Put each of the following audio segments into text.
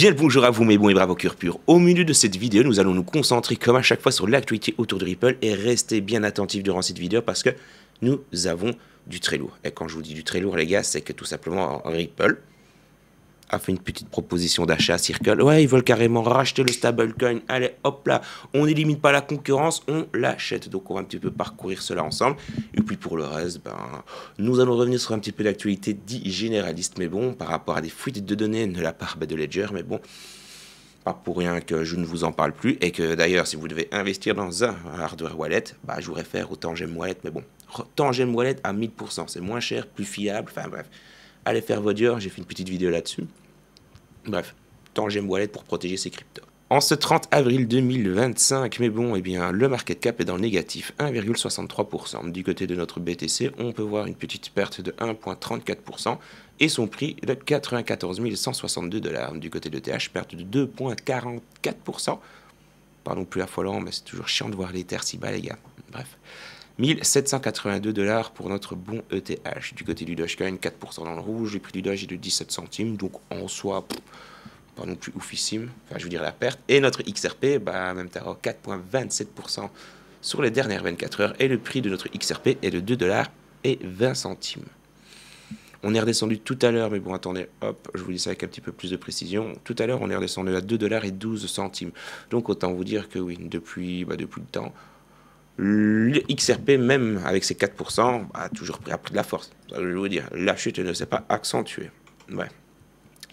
Bien le bonjour à vous mes bons et bravos cœurs purs. Au milieu de cette vidéo, nous allons nous concentrer comme à chaque fois sur l'actualité autour de Ripple et rester bien attentifs durant cette vidéo parce que nous avons du très lourd. Et quand je vous dis du très lourd les gars, c'est que tout simplement Ripple a fait une petite proposition d'achat à Circle. Ouais, ils veulent carrément racheter le stablecoin. Allez, hop là, on n'élimine pas la concurrence, on l'achète. Donc on va un petit peu parcourir cela ensemble. Et puis pour le reste, nous allons revenir sur un petit peu d'actualité dit généraliste. Mais bon, par rapport à des fuites de données de la part de Ledger. Mais bon, pas pour rien que je ne vous en parle plus. Et que d'ailleurs, si vous devez investir dans un hardware wallet, je vous réfère au Tangem Wallet. Mais bon, Tangem Wallet à 1000%. C'est moins cher, plus fiable. Enfin bref. Allez faire vos durs, j'ai fait une petite vidéo là-dessus. Bref, Tangem Wallet pour protéger ses cryptos. En ce 30 avril 2025, mais bon, eh bien, le market cap est dans le négatif, 1,63%. Du côté de notre BTC, on peut voir une petite perte de 1,34% et son prix de 94 162 $. Du côté de TH, perte de 2,44%. Pas non plus affolant, mais c'est toujours chiant de voir les terres si bas, les gars. Bref. 1782 $ pour notre bon ETH. Du côté du Dogecoin, 4% dans le rouge. Le prix du Doge est de 17 centimes. Donc en soi, pas non plus oufissime. Enfin, je veux dire la perte. Et notre XRP, même tarot, 4,27% sur les dernières 24 heures. Et le prix de notre XRP est de 2,20 $. On est redescendu tout à l'heure, mais bon, attendez, hop, je vous dis ça avec un petit peu plus de précision. Tout à l'heure, on est redescendu à 2,12 $. Donc autant vous dire que oui, depuis le temps, le XRP, même avec ses 4%, a toujours pris de la force. Ça, je vais vous dire, la chute ne s'est pas accentuée. Ouais.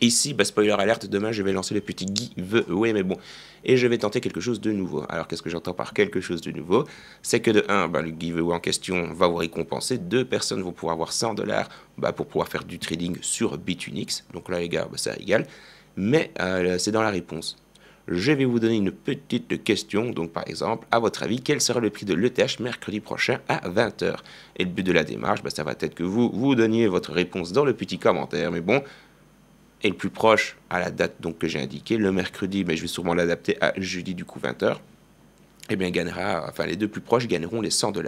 Ici, spoiler alerte, demain je vais lancer le petit giveaway, mais bon. Et je vais tenter quelque chose de nouveau. Alors qu'est-ce que j'entends par quelque chose de nouveau? C'est que de 1, le giveaway en question va vous récompenser. 2 personnes vont pouvoir avoir 100 $ pour pouvoir faire du trading sur Bitunix. Donc là les gars, ça égale. Mais c'est dans la réponse. Je vais vous donner une petite question, donc par exemple, à votre avis, quel sera le prix de l'ETH mercredi prochain à 20 h? Et le but de la démarche, ça va être que vous donniez votre réponse dans le petit commentaire, mais bon, et le plus proche à la date donc, que j'ai indiquée, le mercredi, je vais sûrement l'adapter à jeudi du coup 20 h, et bien les deux plus proches gagneront les 100 $.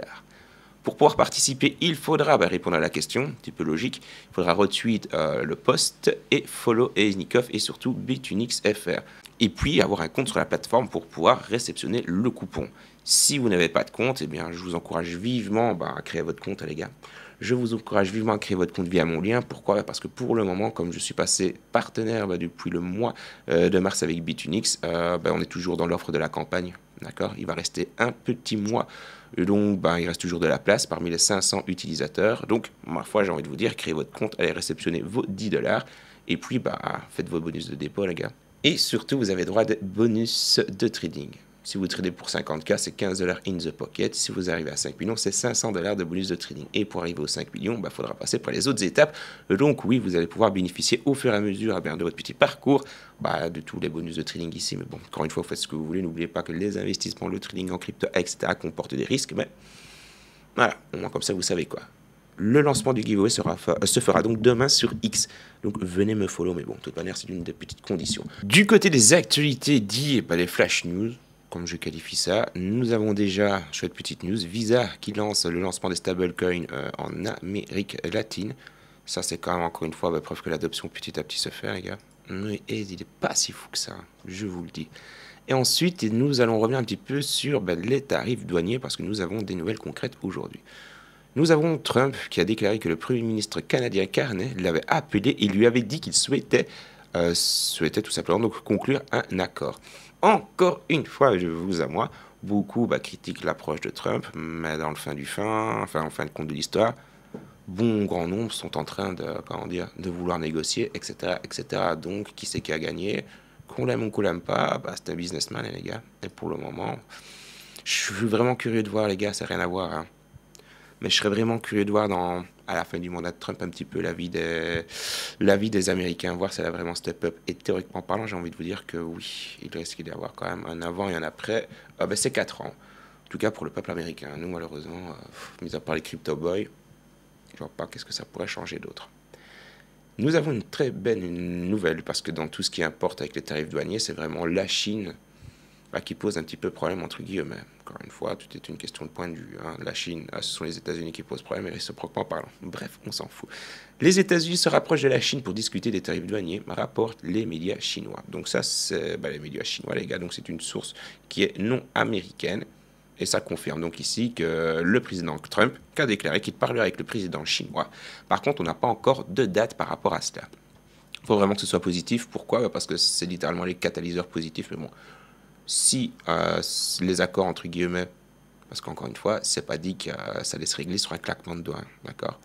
Pour pouvoir participer, il faudra répondre à la question, un petit peu logique. Il faudra retweet le post et follow Eznikov et surtout Bitunix FR. Et puis avoir un compte sur la plateforme pour pouvoir réceptionner le coupon. Si vous n'avez pas de compte, eh bien, je vous encourage vivement à créer votre compte, les gars. Je vous encourage vivement à créer votre compte via mon lien. Pourquoi? Parce que pour le moment, comme je suis passé partenaire depuis le mois de mars avec Bitunix, on est toujours dans l'offre de la campagne. D'accord? Il va rester un petit mois. Donc, il reste toujours de la place parmi les 500 utilisateurs. Donc, ma foi, j'ai envie de vous dire, créez votre compte, allez réceptionner vos 10 $. Et puis, faites vos bonus de dépôt, les gars. Et surtout, vous avez droit à des bonus de trading. Si vous tradez pour 50K, c'est 15 $ in the pocket. Si vous arrivez à 5 millions, c'est 500 $ de bonus de trading. Et pour arriver aux 5 millions, il faudra passer par les autres étapes. Donc oui, vous allez pouvoir bénéficier au fur et à mesure de votre petit parcours de tous les bonus de trading ici. Mais bon, encore une fois, vous faites ce que vous voulez. N'oubliez pas que les investissements, le trading en crypto, etc. comportent des risques. Mais voilà, au moins comme ça, vous savez quoi. Le lancement du giveaway se fera donc demain sur X. Donc venez me follow, mais bon, de toute manière, c'est une des petites conditions. Du côté des actualités dites les flash news, comme je qualifie ça, nous avons déjà, chouette petite news, Visa qui lance le lancement des stablecoins en Amérique latine. Ça, c'est quand même encore une fois preuve que l'adoption petit à petit se fait, les gars. Et il n'est pas si fou que ça, je vous le dis. Et ensuite, nous allons revenir un petit peu sur les tarifs douaniers parce que nous avons des nouvelles concrètes aujourd'hui. Nous avons Trump qui a déclaré que le Premier ministre canadien Carney l'avait appelé et lui avait dit qu'il souhaitait tout simplement donc conclure un accord. Encore une fois, je vous à moi, beaucoup critiquent l'approche de Trump, mais dans le fin de compte de l'histoire, bon grand nombre sont en train de vouloir négocier, etc., etc. Donc, qui c'est qui a gagné? Qu'on l'aime ou qu'on l'aime pas, c'est un businessman, les gars. Et pour le moment, je suis vraiment curieux de voir, les gars, ça n'a rien à voir, hein. Mais je serais vraiment curieux de voir à la fin du mandat de Trump un petit peu l'avis des Américains, voir si elle a vraiment step up. Et théoriquement parlant, j'ai envie de vous dire que oui, il risque d'y avoir quand même un avant et un après. C'est 4 ans. En tout cas pour le peuple américain. Nous, malheureusement, mis à part les crypto boys, je vois pas qu'est-ce que ça pourrait changer d'autre. Nous avons une très belle nouvelle parce que dans tout ce qui importe avec les tarifs douaniers, c'est vraiment la Chine qui pose un petit peu problème entre guillemets. Encore une fois, tout est une question de point de vue. Hein. La Chine, ce sont les États-Unis qui posent problème, et réciproquement parlant. Bref, on s'en fout. Les États-Unis se rapprochent de la Chine pour discuter des tarifs douaniers, rapportent les médias chinois. Donc ça, c'est les médias chinois, les gars. Donc c'est une source qui est non américaine. Et ça confirme donc ici que le président Trump a déclaré qu'il parlerait avec le président chinois. Par contre, on n'a pas encore de date par rapport à cela. Il faut vraiment que ce soit positif. Pourquoi? Parce que c'est littéralement les catalyseurs positifs. Mais bon, si les accords, entre guillemets, parce qu'encore une fois, c'est pas dit que ça laisse régler sur un claquement de doigts, d'accord?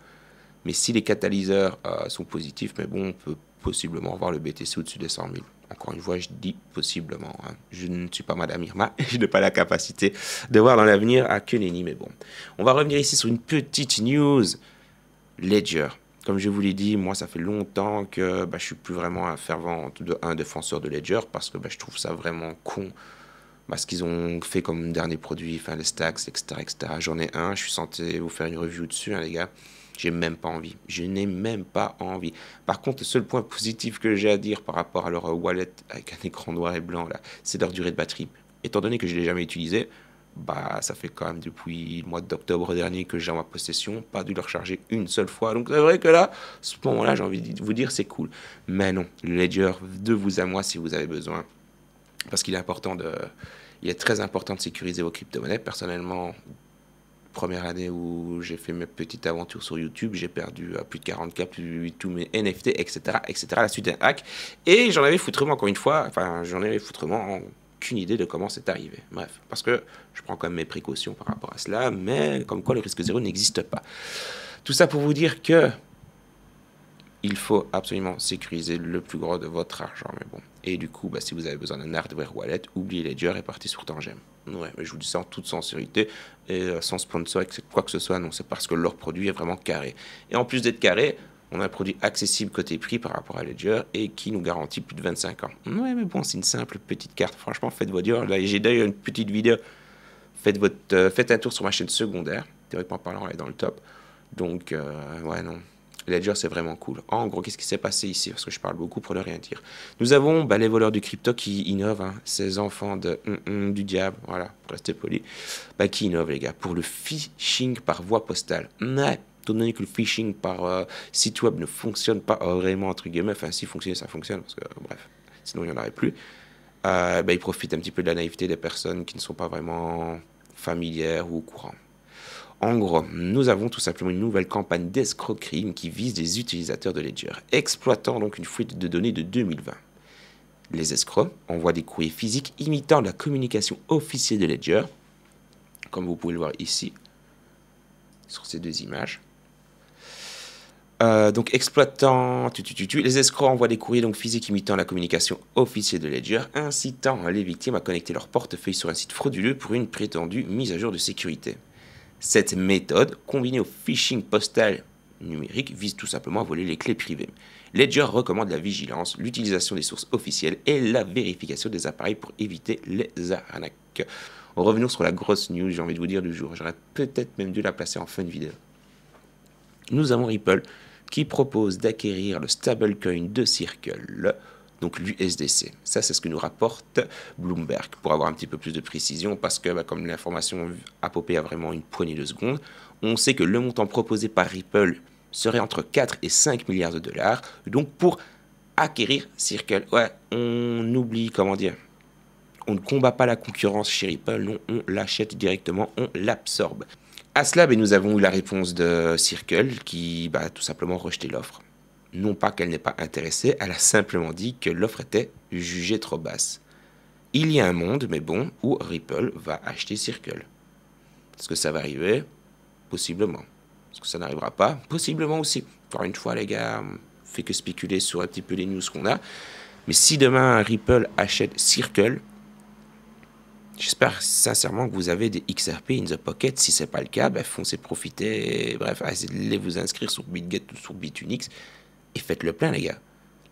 Mais si les catalyseurs sont positifs, mais bon, on peut possiblement voir le BTC au-dessus des 100 000. Encore une fois, je dis possiblement. Hein. Je ne suis pas Madame Irma, je n'ai pas la capacité de voir dans l'avenir à que nenni, mais bon. On va revenir ici sur une petite news. Ledger. Comme je vous l'ai dit, moi, ça fait longtemps que je suis plus vraiment un défenseur de Ledger parce que je trouve ça vraiment con. Ce qu'ils ont fait comme dernier produit, enfin les stacks, etc., etc. J'en ai un, je suis censé vous faire une review dessus, hein, les gars. J'ai même pas envie. Je n'ai même pas envie. Par contre, le seul point positif que j'ai à dire par rapport à leur wallet avec un écran noir et blanc, là, c'est leur durée de batterie. Étant donné que je ne l'ai jamais utilisé, ça fait quand même depuis le mois d'octobre dernier que j'ai en ma possession, pas dû le recharger une seule fois. Donc c'est vrai que là, à ce moment-là, j'ai envie de vous dire c'est cool. Mais non, le Ledger, de vous à moi si vous avez besoin. Parce qu'il est important il est très important de sécuriser vos crypto-monnaies. Personnellement, première année où j'ai fait mes petites aventures sur YouTube, j'ai perdu plus de 40K, plus tous mes NFT, etc., etc., à la suite d'un hack. Et j'en avais foutrement, encore une fois, aucune idée de comment c'est arrivé. Bref, parce que je prends quand même mes précautions par rapport à cela, mais comme quoi le risque zéro n'existe pas. Tout ça pour vous dire que il faut absolument sécuriser le plus gros de votre argent. Mais bon. Et du coup, si vous avez besoin d'un hardware wallet, oubliez Ledger et partez sur Tangem. Ouais, mais je vous dis ça en toute sincérité et sans sponsor, quoi que ce soit. Non, c'est parce que leur produit est vraiment carré. Et en plus d'être carré, on a un produit accessible côté prix par rapport à Ledger et qui nous garantit plus de 25 ans. Ouais, mais bon, c'est une simple petite carte. Franchement, faites votre dur. Là, j'ai d'ailleurs une petite vidéo. Faites un tour sur ma chaîne secondaire. Théoriquement parlant, elle est dans le top. Donc, ouais, non. Ledger, c'est vraiment cool. En gros, qu'est-ce qui s'est passé ici? Parce que je parle beaucoup pour ne rien dire. Nous avons les voleurs du crypto qui innovent, hein, ces enfants du diable, voilà, pour rester poli, qui innovent, les gars, pour le phishing par voie postale. Ouais, étant donné que le phishing par site web ne fonctionne pas vraiment, entre guillemets, enfin, si fonctionne, ça fonctionne, parce que, bref, sinon il n'y en aurait plus. Ils profitent un petit peu de la naïveté des personnes qui ne sont pas vraiment familières ou au courant. En gros, nous avons tout simplement une nouvelle campagne d'escroquerie qui vise les utilisateurs de Ledger, exploitant donc une fuite de données de 2020. Les escrocs envoient des courriers physiques imitant la communication officielle de Ledger, comme vous pouvez le voir ici, sur ces deux images. Donc exploitant, les escrocs envoient des courriers donc physiques imitant la communication officielle de Ledger, incitant les victimes à connecter leur portefeuille sur un site frauduleux pour une prétendue mise à jour de sécurité. Cette méthode, combinée au phishing postal numérique, vise tout simplement à voler les clés privées. Ledger recommande la vigilance, l'utilisation des sources officielles et la vérification des appareils pour éviter les arnaques. Revenons sur la grosse news, j'ai envie de vous dire, du jour. J'aurais peut-être même dû la placer en fin de vidéo. Nous avons Ripple qui propose d'acquérir le stablecoin de Circle, donc l'USDC. Ça, c'est ce que nous rapporte Bloomberg, pour avoir un petit peu plus de précision, parce que comme l'information a popé à vraiment une poignée de secondes, on sait que le montant proposé par Ripple serait entre 4 et 5 milliards de dollars, donc pour acquérir Circle. Ouais, on oublie, comment dire, on ne combat pas la concurrence chez Ripple, non, on l'achète directement, on l'absorbe. À cela, nous avons eu la réponse de Circle, qui tout simplement rejeté l'offre. Non pas qu'elle n'est pas intéressée, elle a simplement dit que l'offre était jugée trop basse. Il y a un monde, mais bon, où Ripple va acheter Circle. Est-ce que ça va arriver? Possiblement. Est-ce que ça n'arrivera pas? Possiblement aussi. Encore une fois, les gars, on fait que spéculer sur un petit peu les news qu'on a. Mais si demain Ripple achète Circle, j'espère sincèrement que vous avez des XRP in the pocket. Si ce n'est pas le cas, foncez profiter. Bref, allez vous inscrire sur BitGet ou sur Bitunix. Et faites le plein, les gars.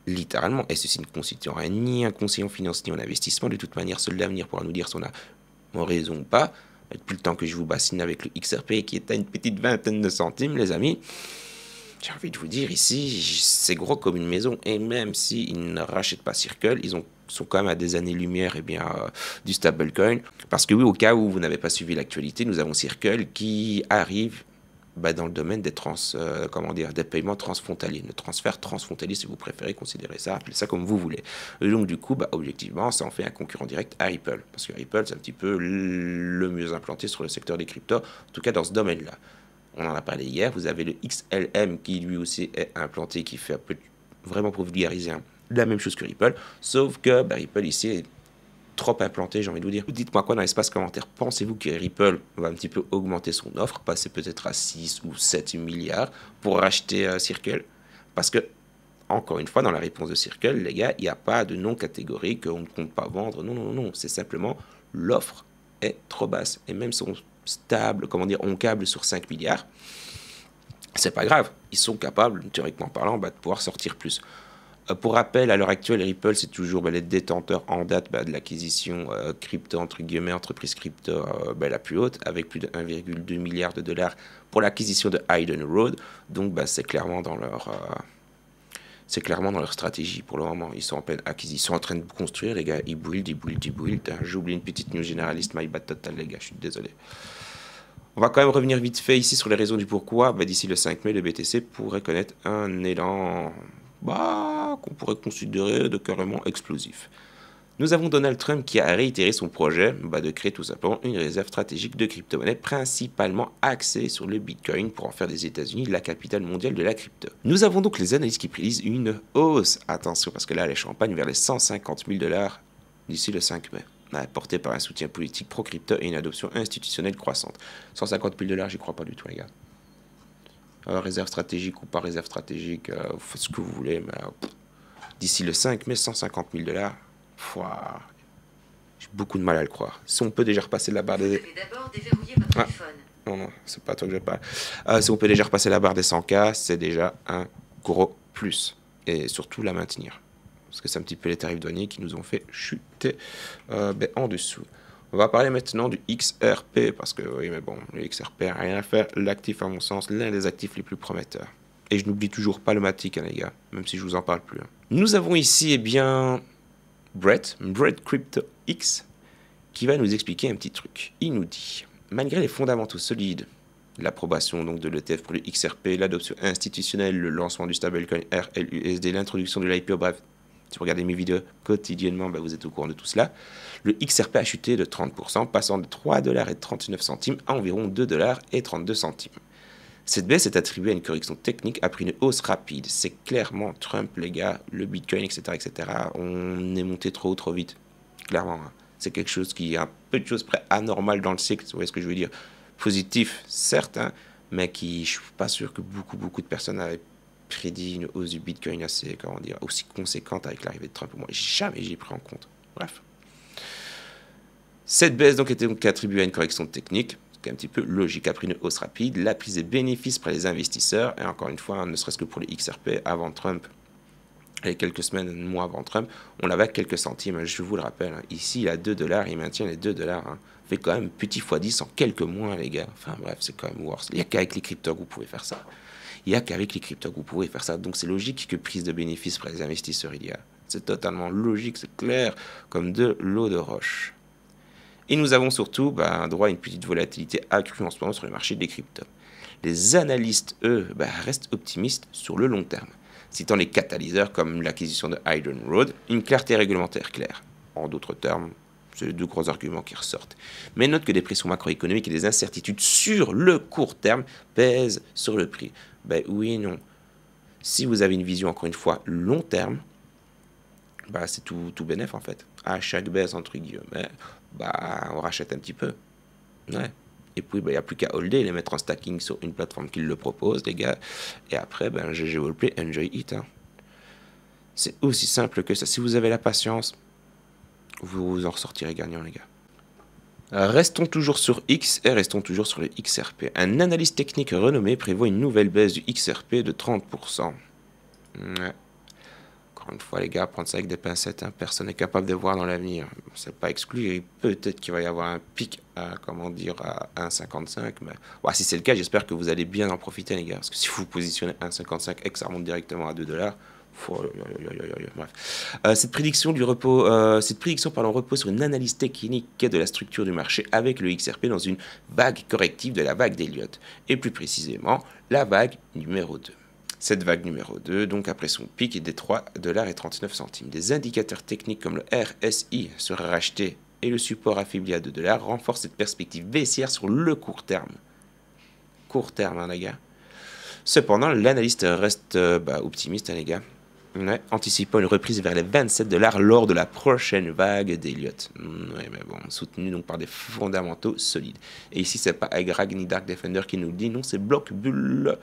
Littéralement. Et ceci ne constituera ni un conseiller en finance ni en investissement. De toute manière, seul l'avenir pourra nous dire si on a raison ou pas. Depuis le temps que je vous bassine avec le XRP qui est à une petite vingtaine de centimes, les amis, j'ai envie de vous dire ici, c'est gros comme une maison. Et même s'ils ne rachètent pas Circle, ils ont sont quand même à des années-lumière du stablecoin. Parce que oui, au cas où vous n'avez pas suivi l'actualité, nous avons Circle qui arrive dans le domaine des des paiements transfrontaliers, le transfert transfrontalier si vous préférez considérer ça, appelez ça comme vous voulez. Et donc du coup, objectivement, ça en fait un concurrent direct à Ripple, parce que Ripple c'est un petit peu le mieux implanté sur le secteur des cryptos, en tout cas dans ce domaine-là. On en a parlé hier, vous avez le XLM qui lui aussi est implanté, qui fait un peu, vraiment pour vulgariser, la même chose que Ripple, sauf que Ripple ici est trop implanté, j'ai envie de vous dire. Dites-moi quoi dans l'espace commentaire. Pensez-vous que Ripple va un petit peu augmenter son offre, passer peut-être à 6 ou 7 milliards pour racheter Circle? Parce que, encore une fois, dans la réponse de Circle, les gars, il n'y a pas de non catégorique, on ne compte pas vendre. Non, non, non, c'est simplement l'offre est trop basse. Et même son stable, on câble sur 5 milliards, c'est pas grave. Ils sont capables, théoriquement parlant, de pouvoir sortir plus. Pour rappel, à l'heure actuelle, Ripple, c'est toujours les détenteurs en date de l'acquisition crypto, entre guillemets, entreprise crypto la plus haute, avec plus de 1,2 milliard de dollars pour l'acquisition de Hayden Road. Donc, c'est clairement dans leur stratégie pour le moment. Ils sont en pleine acquisition, en train de construire, les gars. Ils build. J'ai oublié une petite news généraliste, my bad total, les gars, je suis désolé. On va quand même revenir vite fait ici sur les raisons du pourquoi. D'ici le 5 mai, le BTC pourrait connaître un élan qu'on pourrait considérer de carrément explosif. Nous avons Donald Trump qui a réitéré son projet de créer tout simplement une réserve stratégique de crypto-monnaies principalement axée sur le Bitcoin pour en faire des États-Unis la capitale mondiale de la crypto. Nous avons donc les analystes qui prédisent une hausse, attention parce que là les champagnes vers les 150 000 $ d'ici le 5 mai. Porté par un soutien politique pro-crypto et une adoption institutionnelle croissante. 150 000 $, j'y crois pas du tout, les gars. Réserve stratégique ou pas réserve stratégique, vous faites ce que vous voulez, mais d'ici le 5 mai, 150 000 $, j'ai beaucoup de mal à le croire. Si on peut déjà repasser la barre des... Vous devez d'abord déverrouiller votre téléphone. Non, c'est pas toi que je parle. Si on peut déjà repasser la barre des 100K, c'est déjà un gros plus. Et surtout la maintenir. Parce que c'est un petit peu les tarifs douaniers qui nous ont fait chuter en dessous. On va parler maintenant du XRP, parce que oui, mais bon, le XRP n'a rien à faire. L'actif, à mon sens, l'un des actifs les plus prometteurs. Et je n'oublie toujours pas le Matic, les gars, même si je vous en parle plus. Nous avons ici, Brett Crypto X, qui va nous expliquer un petit truc. Il nous dit, malgré les fondamentaux solides, l'approbation donc de l'ETF pour le XRP, l'adoption institutionnelle, le lancement du stablecoin RLUSD, l'introduction de l'IPO, bref, si vous regardez mes vidéos quotidiennement, vous êtes au courant de tout cela. Le XRP a chuté de 30%, passant de 3,39 $ à environ 2,32 $. Cette baisse est attribuée à une correction technique après une hausse rapide. C'est clairement Trump, les gars, le Bitcoin, etc., etc. On est monté trop haut, trop vite. Clairement, c'est quelque chose qui est un peu de choses près anormal dans le cycle. Vous voyez ce que je veux dire? Positif, certes, mais qui, je suis pas sûr que beaucoup de personnes avaient prédit une hausse du Bitcoin aussi conséquente avec l'arrivée de Trump. Moi, jamais j'y ai pris en compte. Bref. Cette baisse était donc attribuée à une correction technique, ce qui est un petit peu logique. Après une hausse rapide, la prise des bénéfices pour les investisseurs, et encore une fois, ne serait-ce que pour les XRP avant Trump, et quelques semaines, un mois avant Trump, on l'avait à quelques centimes, je vous le rappelle. Ici, il a 2 $, il maintient les 2 $. Fait quand même petit x10 en quelques mois, les gars. Enfin bref, c'est quand même worse. Il n'y a qu'avec les cryptos que vous pouvez faire ça. Il n'y a qu'avec les cryptos que vous pouvez faire ça. Donc c'est logique que prise de bénéfices pour les investisseurs il y a. C'est totalement logique, c'est clair, comme de l'eau de roche. Et nous avons surtout droit à une petite volatilité accrue en ce moment sur le marché des cryptos. Les analystes, eux, restent optimistes sur le long terme, citant les catalyseurs comme l'acquisition de Hayden Road, une clarté réglementaire claire. En d'autres termes, c'est les deux gros arguments qui ressortent. Mais note que des pressions macroéconomiques et des incertitudes sur le court terme pèsent sur le prix. Oui et non. Si vous avez une vision, encore une fois, long terme, c'est tout bénef en fait. À chaque baisse, entre guillemets, on rachète un petit peu. Ouais. Et puis, il n'y a plus qu'à holder, les mettre en stacking sur une plateforme qui le propose, les gars. Et après, GG Wallplay, enjoy it. C'est aussi simple que ça. Si vous avez la patience, vous en ressortirez gagnant, les gars. Restons toujours sur X et restons toujours sur le XRP. Un analyste technique renommé prévoit une nouvelle baisse du XRP de 30%. Ouais. Encore une fois, les gars, prendre ça avec des pincettes, personne n'est capable de voir dans l'avenir. C'est pas exclu, peut-être qu'il va y avoir un pic à 1,55, mais si c'est le cas, j'espère que vous allez bien en profiter, les gars, parce que si vous positionnez 1,55 et que ça remonte directement à 2 $, Bref. Cette prédiction repose sur une analyse technique de la structure du marché avec le XRP dans une vague corrective de la vague d'Elliott, et plus précisément la vague numéro 2. Cette vague numéro 2, donc après son pic, est des 3,39$. Des indicateurs techniques comme le RSI sera racheté et le support affaibli à 2$ renforcent cette perspective baissière sur le court terme. Court terme, hein, les gars. Cependant, l'analyste reste optimiste, hein, les gars. Ouais, anticipant une reprise vers les 27$ lors de la prochaine vague d'Elliott. Ouais, mais bon, soutenu donc par des fondamentaux solides. Et ici, c'est pas Agrag ni Dark Defender qui nous le dit, non, c'est Block Bull.